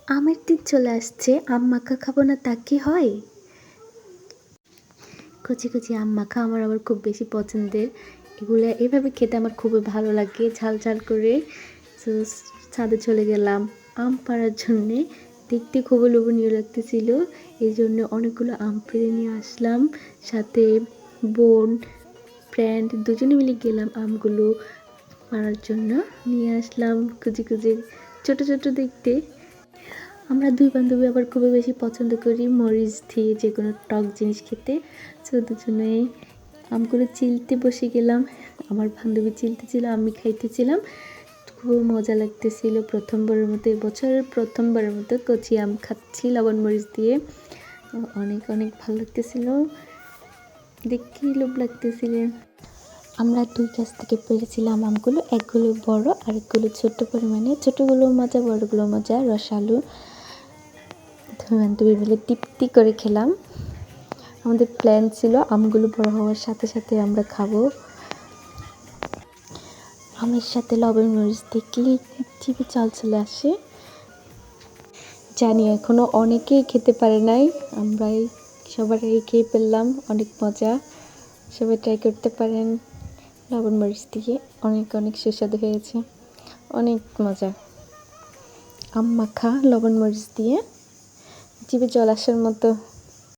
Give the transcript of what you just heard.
আমের দিন চলে আসছে, আম মাখা খাবো না তা কি হয়? কচি কচি আম মাখা আমার আবার খুব বেশি পছন্দের। এগুলো এভাবে খেতে আমার খুবই ভালো লাগে, ঝাল ঝাল করে। তো ছাদে চলে গেলাম আম পাড়ার জন্যে। দেখতে খুবই লোভনীয় লাগতেছিল, এই জন্য অনেকগুলো আম পেড়ে নিয়ে আসলাম। সাথে বোন, ফ্রেন্ড দুজনে মিলে গেলাম আমগুলো পাড়ার জন্য। নিয়ে আসলাম কুচি কুচি ছোটো ছোটো দেখতে। আমরা দুই বান্ধবী আবার খুবই বেশি পছন্দ করি মরিচ দিয়ে যে কোনো টক জিনিস খেতে। তো দুজনে আমগুলো চিলতে বসে গেলাম। আমার বান্ধবী চিলতেছিল, আমি খাইতেছিলাম। খুব মজা লাগতেছিল। প্রথমবারের মতো, এবছরের প্রথমবারের মতো কচি আম খাচ্ছি লবণ মরিচ দিয়ে। অনেক অনেক ভালো লাগতেছিল, দেখতেই লোভ লাগতেছিল। আমরা দুই গাছ থেকে পেরেছিলাম আমগুলো, একগুলো বড় আর একগুলো ছোট্ট পরিমাণে। ছোটোগুলো মজা, বড়গুলো মজা, রসালো। দুই বান্ধবী মিলে তৃপ্তি করে খেলাম। আমাদের প্ল্যান ছিল আমগুলো বড় হওয়ার সাথে সাথে আমরা খাবো। আমের সাথে লবণ মরিচ দেখলে জিভে জল চলে আসে। জানি এখনও অনেকেই খেতে পারে নাই, আমরাই সবাই খেয়ে ফেললাম। অনেক মজা, সবাই ট্রাই করতে পারেন। লবণ মরিচ দিয়ে অনেক অনেক সুস্বাদু হয়েছে, অনেক মজা। আম মাখা লবণ মরিচ দিয়ে জিভে জল আসার মতো।